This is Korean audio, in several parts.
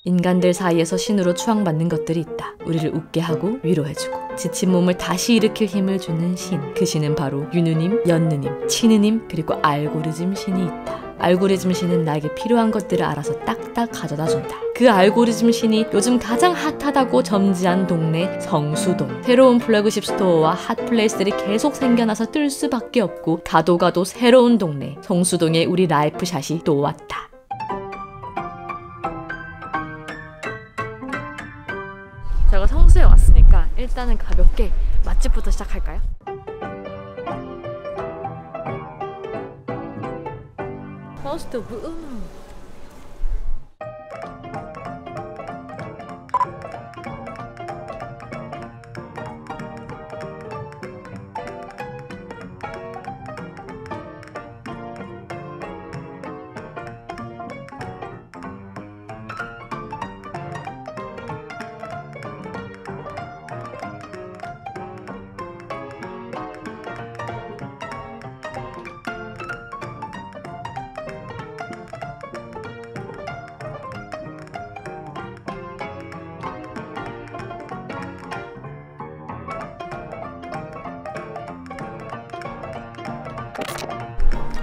인간들 사이에서 신으로 추앙받는 것들이 있다. 우리를 웃게 하고 위로해주고 지친 몸을 다시 일으킬 힘을 주는 신. 그 신은 바로 윤우님, 연느님, 친우님, 그리고 알고리즘 신이 있다. 알고리즘 신은 나에게 필요한 것들을 알아서 딱딱 가져다 준다. 그 알고리즘 신이 요즘 가장 핫하다고 점지한 동네 성수동. 새로운 플래그십 스토어와 핫플레이스들이 계속 생겨나서 뜰 수밖에 없고 가도 새로운 동네 성수동에 우리 라이프샷이 또 왔다. 제가 성수에 왔으니까 일단은 가볍게 맛집부터 시작할까요? 퍼스트 룸.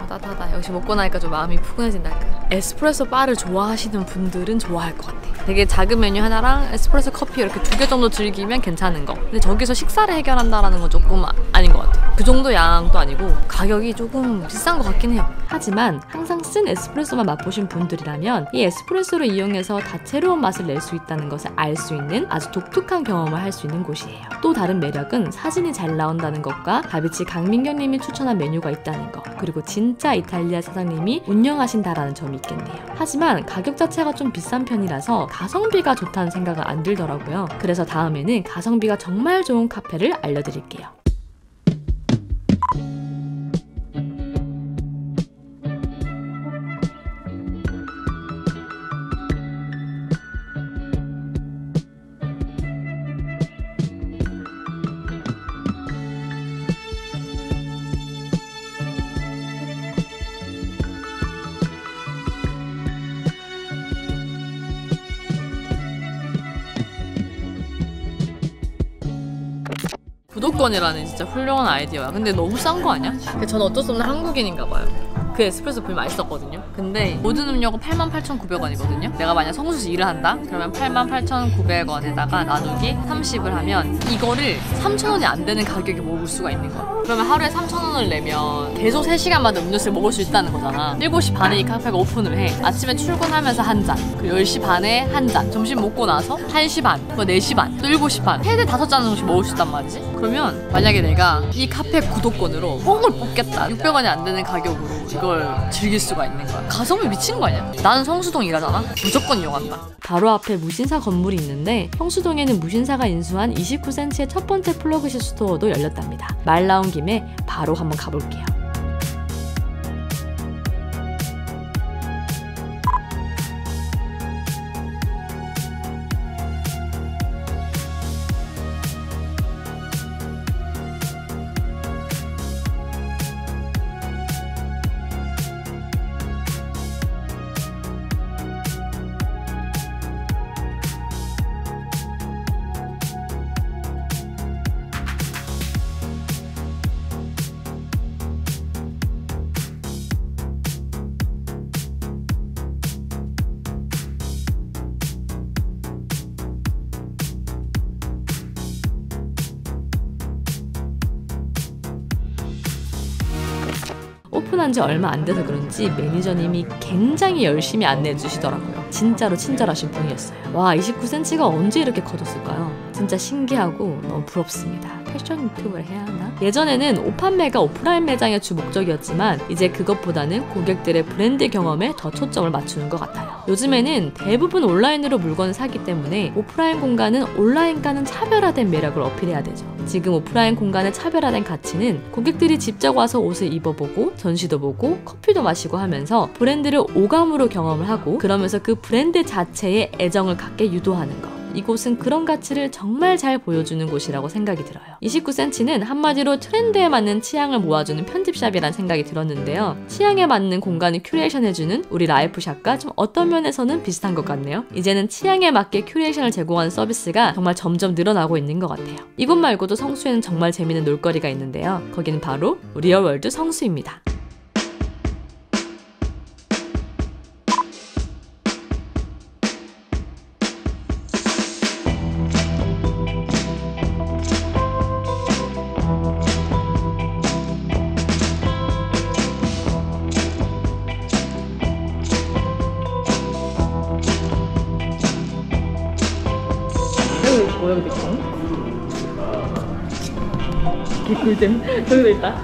따뜻하다. 역시 먹고 나니까 좀 마음이 푸근해진달까. 에스프레소 바를 좋아하시는 분들은 좋아할 것 같아. 되게 작은 메뉴 하나랑 에스프레소 커피 이렇게 2개 정도 즐기면 괜찮은 거. 근데 저기서 식사를 해결한다라는 건 조금 아닌 것 같아. 그 정도 양도 아니고 가격이 조금 비싼 것 같긴 해요. 하지만 항상 쓴 에스프레소만 맛보신 분들이라면 이 에스프레소를 이용해서 다채로운 맛을 낼 수 있다는 것을 알 수 있는 아주 독특한 경험을 할 수 있는 곳이에요. 또 다른 매력은 사진이 잘 나온다는 것과 다비치 강민경님이 추천한 메뉴가 있다는 것, 그리고 진짜 이탈리아 사장님이 운영하신다라는 점이 있겠네요. 하지만 가격 자체가 좀 비싼 편이라서 가성비가 좋다는 생각은 안 들더라고요. 그래서 다음에는 가성비가 정말 좋은 카페를 알려드릴게요. 구독권이라는 진짜 훌륭한 아이디어야. 근데 너무 싼 거 아니야? 근데 저는 어쩔 수 없는 한국인인가 봐요. 그 에스프레소 불 맛있었거든요. 근데 모든 음료가 88,900원이거든요. 내가 만약 성수시 일을 한다? 그러면 88,900원에다가 나누기 30을 하면 이거를 3,000원이 안 되는 가격에 먹을 수가 있는 거야. 그러면 하루에 3,000원을 내면 계속 3시간마다 음료수를 먹을 수 있다는 거잖아. 7시 반에 이 카페가 오픈을 해. 아침에 출근하면서 한 잔, 그 10시 반에 한 잔, 점심 먹고 나서 1시 반, 뭐 4시 반, 또 7시 반, 최대 5잔 정도씩 먹을 수 있단 말이지. 그러면 만약에 내가 이 카페 구독권으로 뽕을 뽑겠다. 600원이 안 되는 가격으로 이걸 즐길 수가 있는 거야. 가성비 미치는 거 아니야? 나는 성수동 일하잖아? 무조건 이용한다. 바로 앞에 무신사 건물이 있는데 성수동에는 무신사가 인수한 29cm의 첫 번째 플러그십 스토어도 열렸답니다. 말 나온 김에 바로 한번 가볼게요. 오픈한 지 얼마 안 돼서 그런지 매니저님이 굉장히 열심히 안내해 주시더라고요. 진짜로 친절하신 분이었어요. 와, 29cm가 언제 이렇게 커졌을까요? 진짜 신기하고 너무 부럽습니다. 패션 유튜브를 해야 하나? 예전에는 옷 판매가 오프라인 매장의 주 목적이었지만 이제 그것보다는 고객들의 브랜드 경험에 더 초점을 맞추는 것 같아요. 요즘에는 대부분 온라인으로 물건을 사기 때문에 오프라인 공간은 온라인과는 차별화된 매력을 어필해야 되죠. 지금 오프라인 공간의 차별화된 가치는 고객들이 직접 와서 옷을 입어보고 전시도 보고 커피도 마시고 하면서 브랜드를 오감으로 경험을 하고 그러면서 그 브랜드 자체에 애정을 갖게 유도하는 거. 이곳은 그런 가치를 정말 잘 보여주는 곳이라고 생각이 들어요. 29cm는 한마디로 트렌드에 맞는 취향을 모아주는 편집샵이란 생각이 들었는데요. 취향에 맞는 공간을 큐레이션해주는 우리 라이프샵과 좀 어떤 면에서는 비슷한 것 같네요. 이제는 취향에 맞게 큐레이션을 제공하는 서비스가 정말 점점 늘어나고 있는 것 같아요. 이곳 말고도 성수에는 정말 재밌는 놀거리가 있는데요. 거기는 바로 리얼월드 성수입니다. 뭐야 근데 개꿀잼. 저기도 있다.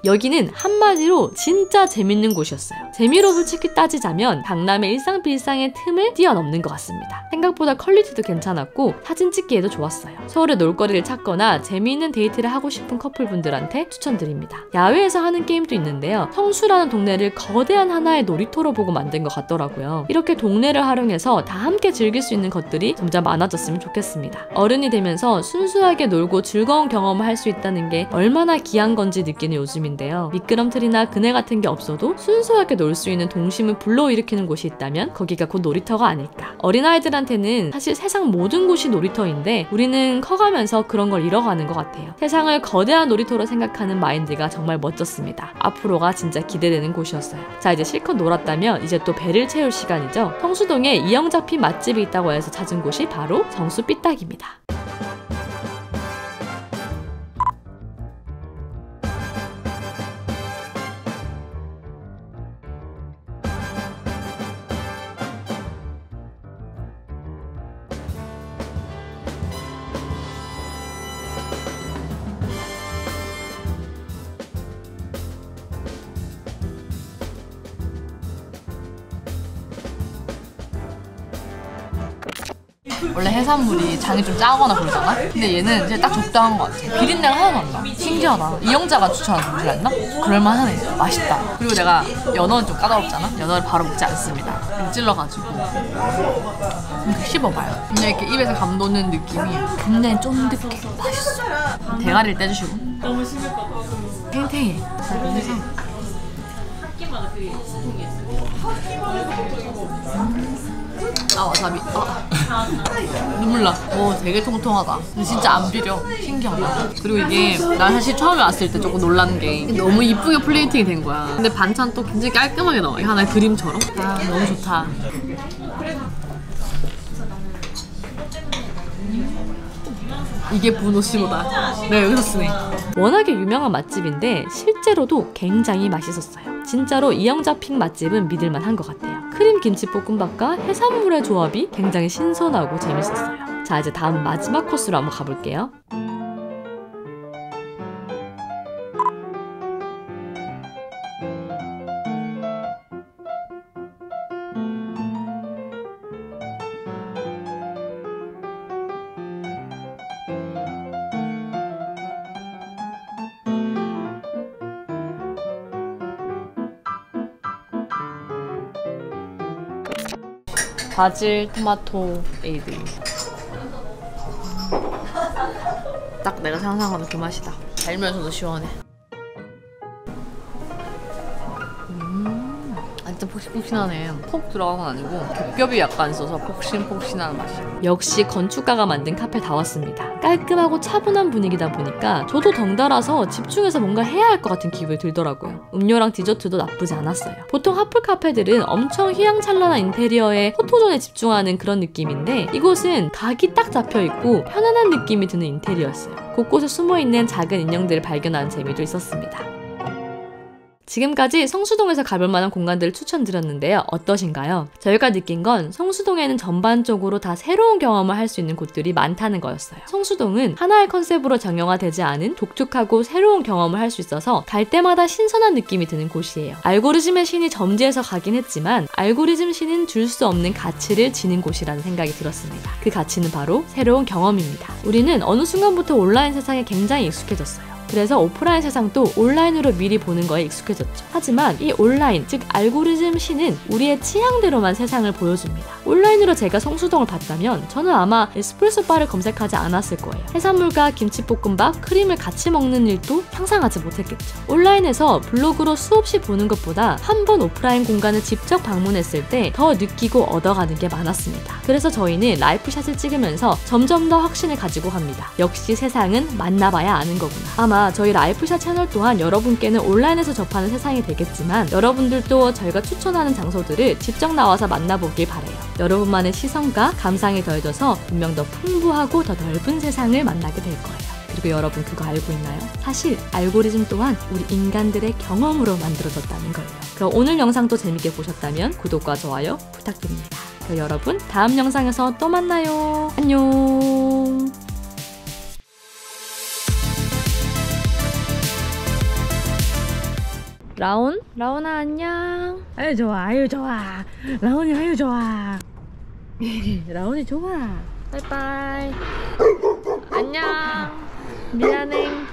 여기는 한마디로 진짜 재밌는 곳이었어요. 재미로 솔직히 따지자면 강남의 일상빌상의 틈을 뛰어넘는 것 같습니다. 생각보다 퀄리티도 괜찮았고 사진 찍기에도 좋았어요. 서울의 놀거리를 찾거나 재미있는 데이트를 하고 싶은 커플분들한테 추천드립니다. 야외에서 하는 게임도 있는데요. 성수라는 동네를 거대한 하나의 놀이터로 보고 만든 것 같더라고요. 이렇게 동네를 활용해서 다 함께 즐길 수 있는 것들이 점점 많아졌으면 좋겠습니다. 어른이 되면서 순수하게 놀고 즐거운 경험을 할 수 있다는 게 얼마나 귀한 건지 느끼는 요즘인데요. 미끄럼틀이나 그네 같은 게 없어도 순수하게 놀 수 있는 동심을 불러일으키는 곳이 있다면 거기가 곧 놀이터가 아닐까. 어린아이들한테는 사실 세상 모든 곳이 놀이터인데 우리는 커가면서 그런 걸 잃어가는 것 같아요. 세상을 거대한 놀이터로 생각하는 마인드가 정말 멋졌습니다. 앞으로가 진짜 기대되는 곳이었어요. 자, 이제 실컷 놀았다면 이제 또 배를 채울 시간이죠. 성수동에 이영작핀 맛집이 있다고 해서 찾은 곳이 바로 정수 삐딱입니다. 원래 해산물이 장이 좀 짜거나 그러잖아? 근데 얘는 이제 딱 적당한 것 같아. 비린내가 하나도 안 나. 신기하다. 이영자가 추천한 동시였나? 그럴만하네. 맛있다. 그리고 내가 연어는 좀 까다롭잖아? 연어를 바로 먹지 않습니다. 이렇게 찔러가지고 이렇게 씹어봐요. 그냥 이렇게 입에서 감도는 느낌이 굉장히 쫀득해. 맛있어. 대가리를 떼주시고 너무 심했다. 탱탱해. 그래서 와사비. 눈물 나. 되게 통통하다. 근데 진짜 안 비려. 신기하다. 그리고 이게 난 사실 처음에 왔을 때 조금 놀란 게 너무 이쁘게 플레이팅이 된 거야. 근데 반찬도 굉장히 깔끔하게 나와. 하나의 그림처럼. 너무 좋다. 이게 분노시보다 내가 여기서 쓰네. 워낙에 유명한 맛집인데 실제로도 굉장히 맛있었어요. 진짜로 이영자핑 맛집은 믿을만한 것 같아요. 크림 김치볶음밥과 해산물의 조합이 굉장히 신선하고 재밌었어요. 자, 이제 다음 마지막 코스로 한번 가볼게요. 바질 토마토 에이드. 딱 내가 상상하는 그 맛이다. 달면서도 시원해. 진짜 폭신폭신하네. 폭 들어간 건 아니고 겹겹이 약간 있어서 폭신폭신한 맛이야. 역시 건축가가 만든 카페 다 왔습니다. 깔끔하고 차분한 분위기다 보니까 저도 덩달아서 집중해서 뭔가 해야 할 것 같은 기분이 들더라고요. 음료랑 디저트도 나쁘지 않았어요. 보통 핫플 카페들은 엄청 휘황찬란한 인테리어에 포토존에 집중하는 그런 느낌인데 이곳은 각이 딱 잡혀있고 편안한 느낌이 드는 인테리어였어요. 곳곳에 숨어있는 작은 인형들을 발견하는 재미도 있었습니다. 지금까지 성수동에서 가볼 만한 공간들을 추천드렸는데요. 어떠신가요? 저희가 느낀 건 성수동에는 전반적으로 다 새로운 경험을 할 수 있는 곳들이 많다는 거였어요. 성수동은 하나의 컨셉으로 정형화되지 않은 독특하고 새로운 경험을 할 수 있어서 갈 때마다 신선한 느낌이 드는 곳이에요. 알고리즘의 신이 점지해서 가긴 했지만 알고리즘 신은 줄 수 없는 가치를 지닌 곳이라는 생각이 들었습니다. 그 가치는 바로 새로운 경험입니다. 우리는 어느 순간부터 온라인 세상에 굉장히 익숙해졌어요. 그래서 오프라인 세상도 온라인으로 미리 보는 거에 익숙해졌죠. 하지만 이 온라인, 즉 알고리즘 신은 우리의 취향대로만 세상을 보여줍니다. 온라인으로 제가 성수동을 봤다면 저는 아마 에스프레소 바를 검색하지 않았을 거예요. 해산물과 김치볶음밥, 크림을 같이 먹는 일도 상상하지 못했겠죠. 온라인에서 블로그로 수없이 보는 것보다 한 번 오프라인 공간을 직접 방문했을 때 더 느끼고 얻어가는 게 많았습니다. 그래서 저희는 라이프샷을 찍으면서 점점 더 확신을 가지고 갑니다. 역시 세상은 만나봐야 아는 거구나. 아마 저희 라이프샷 채널 또한 여러분께는 온라인에서 접하는 세상이 되겠지만 여러분들도 저희가 추천하는 장소들을 직접 나와서 만나보길 바래요. 여러분만의 시선과 감상이 더해져서 분명 더 풍부하고 더 넓은 세상을 만나게 될 거예요. 그리고 여러분 그거 알고 있나요? 사실 알고리즘 또한 우리 인간들의 경험으로 만들어졌다는 거예요. 그럼 오늘 영상도 재밌게 보셨다면 구독과 좋아요 부탁드립니다. 그럼 여러분 다음 영상에서 또 만나요. 안녕. 라온? 라온아 안녕. 아유 좋아, 아유 좋아. 라온이 아유 좋아. 라온이 좋아. 바이바이. 안녕. 미안해.